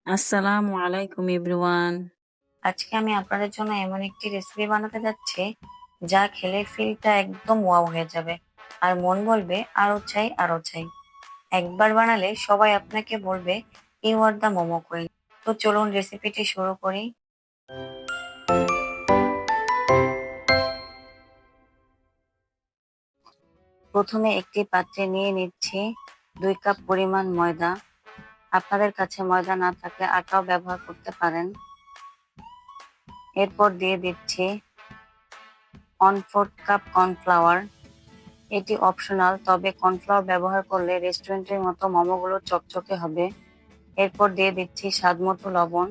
আসসালামু আলাইকুম এভরিওয়ান। আজকে আমি আপনাদের জন্য এমন একটি রেসিপি বানাতে যাচ্ছি যা খেলে ফিলটা একদম ওয়াও হয়ে যাবে আর মন বলবে আরো চাই আরো চাই। একবার বানালে সবাই আপনাকে বলবে you are the momo queen. তো চলুন রেসিপিটি শুরু করি। প্রথমে একটি পাত্রে নিয়ে নিচ্ছি 2 কাপ পরিমাণ ময়দা। আপনাদের কাছে ময়দা না থাকলে আটাও ব্যবহার করতে পারেন। এরপর দিয়ে দিচ্ছি 1/4 কাপ কর্নফ্লাওয়ার। এটি অপশনাল, তবে কর্নফ্লাওয়ার ব্যবহার করলে রেস্টুরেন্টের মতো মোমোগুলো চকচকে হবে। এরপর দিয়ে দিচ্ছি স্বাদমতো লবণ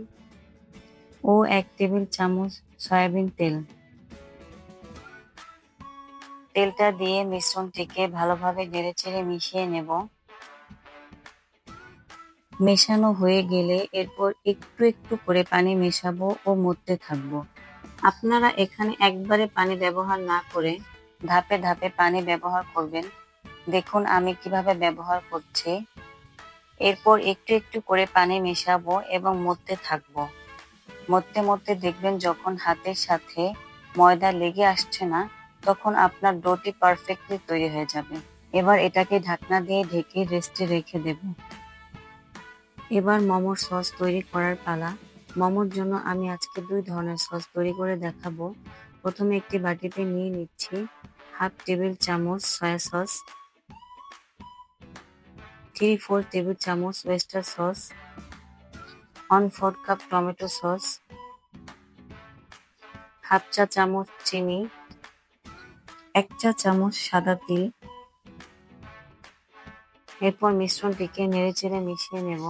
ও 1 টেবিল চামচ সয়াবিন তেল। তেলটা দিয়ে মিশ্রণটিকে ভালোভাবে নেড়েচেড়ে মিশিয়ে নেব। মেশানো হয়ে গেলে এরপর একটু একটু করে পানি মেশাবো ও মথতে থাকবো। আপনারা এখানে একবারে পানি ব্যবহার না করে ধাপে ধাপে পানি ব্যবহার করবেন। দেখুন আমি কিভাবে ব্যবহার করছি। এরপর একটু একটু করে পানি মেশাবো এবং মথতে থাকবো। মথতে মথতে দেখবেন যখন হাতের সাথে ময়দা লেগে আসছে না, তখন আপনার ডোটি পারফেক্টলি তৈরি হয়ে যাবে। এবার এটাকে ঢাকনা দিয়ে ঢেকে রেস্টে রেখে দেব। এবার মোমোর সস তৈরি করার পালা। মোমোর জন্য আমি আজকে 2 ধরনের সস তৈরি করে দেখাবো। প্রথমে একটি বাটিতে নিয়ে নিচ্ছি 1/2 টেবিল চামচ সয়া সস, 3/4 টেবিল চামচ oyster sauce, 1/4 cup tomato sauce, 1/2 চা চামচ চিনি, 1 চা চামচ সাদা তিল। এরপর মিশ্রণটিকে নেড়েচেড়ে মিশিয়ে নেব।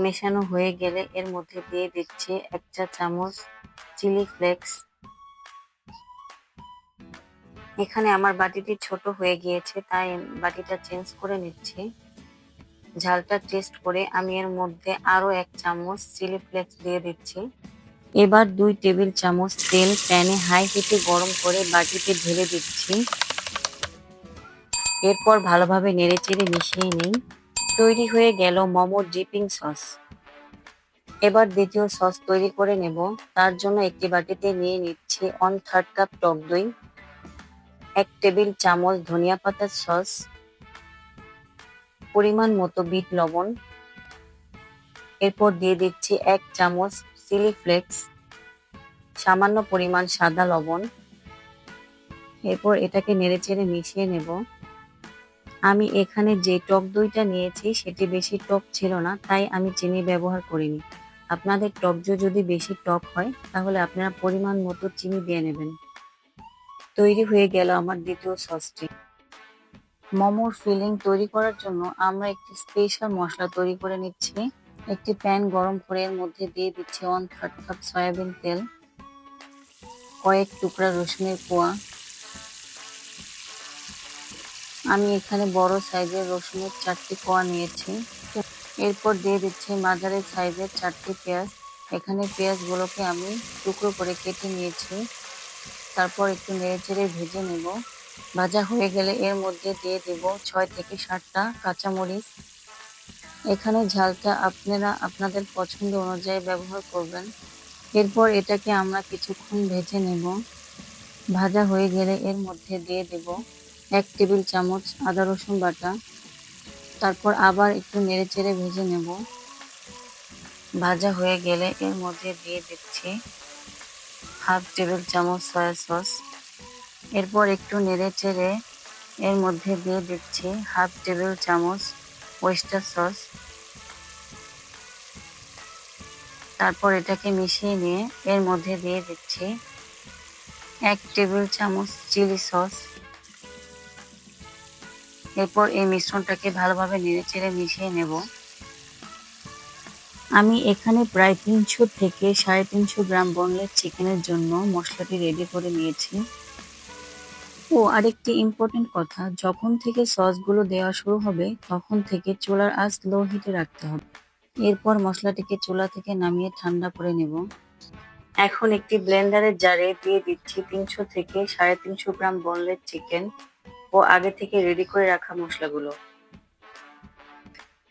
মেশানো হয়ে গেলে এর মধ্যে দিয়ে দিচ্ছি 1 চা চামচ চিলি ফ্লেক্স। এখানে আমার বাটিটি ছোট হয়ে গিয়েছে, তাই বাটিটা চেঞ্জ করে নিচ্ছি। ঝালটা টেস্ট করে আমি এর মধ্যে আরো 1 চামচ চিলি ফ্লেক্স দিয়ে দিচ্ছি। এবার 2 টেবিল চামচ তেল প্যানে হাই হিটে গরম করে বাটিতে ঢেলে দিচ্ছি। এরপর ভালোভাবে নেড়েচেড়ে মিশিয়ে নিই। তৈরি হয়ে গেল মোমো ডিপিং সস। এবার দ্বিতীয় সস তৈরি করে নেব। তার জন্য একটি বাটিতে নিয়ে নিচ্ছি 1/3 কাপ টক দই, 1 টেবিল চামচ ধনিয়া পাতার সস, পরিমাণ মতো বিট লবণ। এরপর দিয়ে দিচ্ছি 1 চামচ চিলি ফ্লেক্স, সামান্য পরিমাণ সাদা লবণ। এরপর এটাকে নেড়েচেড়ে মিশিয়ে নেব। আমি এখানে যে টক দইটা নিয়েছি সেটি বেশি টক ছিল না, তাই আমি চিনি ব্যবহার করিনি। আপনাদের টক দই যদি বেশি টক হয় তাহলে আপনারা পরিমাণ মতো চিনি দিয়ে নেবেন। তৈরি হয়ে গেল আমার দ্বিতীয় সসটি। মোমোর ফিলিং তৈরি করার জন্য আমরা একটি স্পেশাল মশলা তৈরি করে নিচ্ছি। একটি প্যান গরম করে এর মধ্যে দিয়ে দিচ্ছি 1/3 কাপ সয়াবিন তেল, কয়েক টুকরা রসুনের কোয়া। আমি এখানে বড় সাইজের রসুনের 4টি কোয়া নিয়েছি। এরপর দিয়ে দিচ্ছি মাঝারি সাইজের 4টি পেঁয়াজ। এখানে পেঁয়াজগুলোকে আমি টুকরো করে কেটে নিয়েছি। তারপর একটু নেড়েচেড়ে ভেজে নেব। ভাজা হয়ে গেলে এর মধ্যে দিয়ে দেব 6 থেকে 7টা কাঁচামরিচ। এখানে ঝালটা আপনারা আপনাদের পছন্দ অনুযায়ী ব্যবহার করবেন। এরপর এটাকে আমরা কিছুক্ষণ ভেজে নেব। ভাজা হয়ে গেলে এর মধ্যে দিয়ে দেব 1 টেবিল চামচ আদা রসুন বাটা। তারপর আবার একটু নেড়েচেড়ে ভেজে নেব। ভাজা হয়ে গেলে এর মধ্যে দিয়ে দিচ্ছি 1/2 টেবিল চামচ সয়া সস। এরপর একটু নেড়েচেড়ে এর মধ্যে দিয়ে দিচ্ছি 1/2 টেবিল চামচ ওয়েস্টার সস। তারপর এটাকে মিশিয়ে নিয়ে এর মধ্যে দিয়ে দিচ্ছি 1 টেবিল চামচ চিলি সস। এরপর এই মিশ্রণটাকে ভালোভাবে নেড়েচেড়ে মিশিয়ে নেব। আমি এখানে প্রায় 300 থেকে 350 গ্রাম বোনলেস চিকেনের জন্য মশলাটি রেডি করে নিয়েছি। ও আরেকটি ইম্পর্টেন্ট কথা, যখন থেকে সসগুলো দেওয়া শুরু হবে তখন থেকে চুলার আঁচ লো হিটে রাখতে হবে। এরপর মশলাটিকে চুলা থেকে নামিয়ে ঠান্ডা করে নেব। এখন একটি ব্লেন্ডারের জারে দিয়ে দিচ্ছি 300 থেকে 350 গ্রাম বোনলেস চিকেন ও আগে থেকে রেডি করে রাখা মশলাগুলো।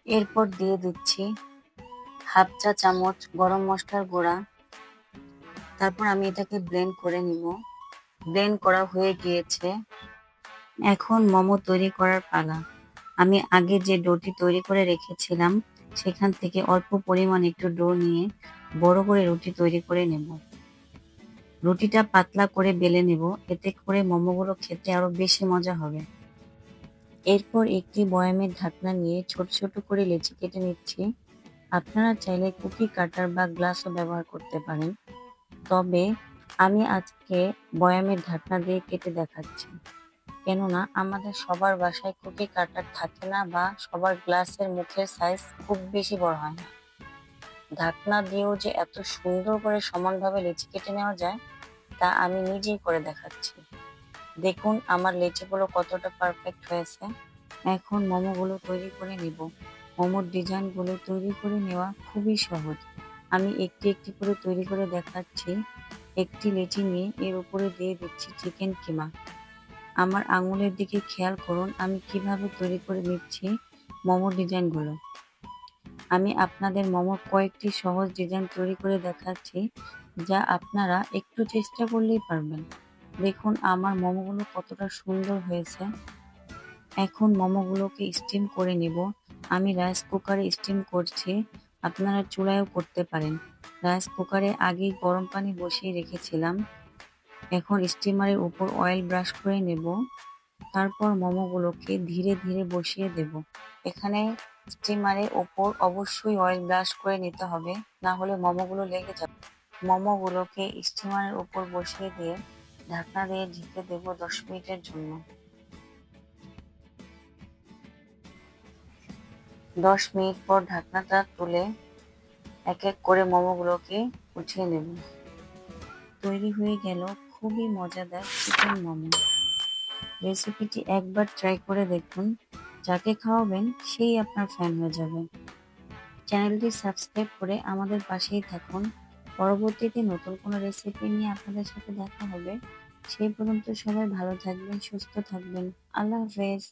এরপর দিয়ে দিচ্ছি হাফ চা চামচ গরম মশলার গুঁড়া। তারপর আমি এটাকে ব্লেন্ড করে নিব। ব্লেন্ড করা হয়ে গিয়েছে। এখন মোমো তৈরি করার পালা। আমি আগে যে ডোটি তৈরি করে রেখেছিলাম সেখান থেকে অল্প পরিমাণ একটু ডো নিয়ে বড় করে রুটি তৈরি করে নেব। রুটিটা পাতলা করে বেলে নেব, এতে করে মোমোগুলো খেতে আরো বেশি মজা হবে। এরপর একটি বয়ামের ঢাকনা নিয়ে ছোট ছোট করে লেচি কেটে নিচ্ছি। আপনারা চাইলে কুকি কাটার বা গ্লাসও ব্যবহার করতে পারেন, তবে আমি আজকে বয়ামের ঢাকনা দিয়ে কেটে দেখাচ্ছি, কেননা আমাদের সবার বাসায় কুকি কাটার থাকে না বা সবার গ্লাসের মুখের সাইজ খুব বেশি বড় হয় না। ঢাকনা দিয়েও যে এত সুন্দর করে সমানভাবে লেচি কেটে নেওয়া যায় তা আমি নিজেই করে দেখাচ্ছি। দেখুন আমার লেচিগুলো কতটা পারফেক্ট হয়েছে। এখন মোমোগুলো তৈরি করে নেব। মোমোর ডিজাইনগুলো তৈরি করে নেওয়া খুবই সহজ। আমি একটি একটি করে তৈরি করে দেখাচ্ছি। একটি লেচি নিয়ে এর উপরে দিয়ে দিচ্ছি চিকেন কিমা। আমার আঙুলের দিকে খেয়াল করুন আমি কিভাবে তৈরি করে নিচ্ছি মোমোর ডিজাইনগুলো। আমি আপনাদের মোমোর কয়েকটি সহজ ডিজাইন তৈরি করে দেখাচ্ছি, যা আপনারা একটু চেষ্টা করলেই পারবেন। দেখুন আমার মোমোগুলো কতটা সুন্দর হয়েছে। এখন মোমোগুলোকে স্টিম করে নেব। আমি রাইস কুকারে স্টিম করছি, আপনারা চুলায়ও করতে পারেন। রাইস কুকারে আগেই গরম পানি বসিয়ে রেখেছিলাম। এখন স্টিমারের উপর অয়েল ব্রাশ করে নেব। তারপর মোমোগুলোকে ধীরে ধীরে বসিয়ে দেব। এখানে স্টিমারের ওপর অবশ্যই অয়েল ব্রাশ করে নিতে হবে, না হলে মোমোগুলো লেগে যাবে। মোমোগুলোকে স্টিমারের উপর বসিয়ে দিয়ে ঢাকনা দিয়ে ঢেকে দেব 10 মিনিটের জন্য। 10 মিনিট পর ঢাকনাটা তুলে এক এক করে মোমোগুলোকে উঠিয়ে নেব। তৈরি হয়ে গেল খুবই মজাদার চিকেন মোমো। রেসিপিটি একবার ট্রাই করে দেখুন, যাকে খাওয়াবেন সেই আপনার ফ্যান হয়ে যাবে। চ্যানেলটি সাবস্ক্রাইব করে আমাদের পাশেই থাকুন। পরবর্তীতে নতুন কোনো রেসিপি নিয়ে আপনাদের সাথে দেখা হবে। সেই পর্যন্ত সবাই ভালো থাকবেন, সুস্থ থাকবেন। আল্লাহ হাফেজ।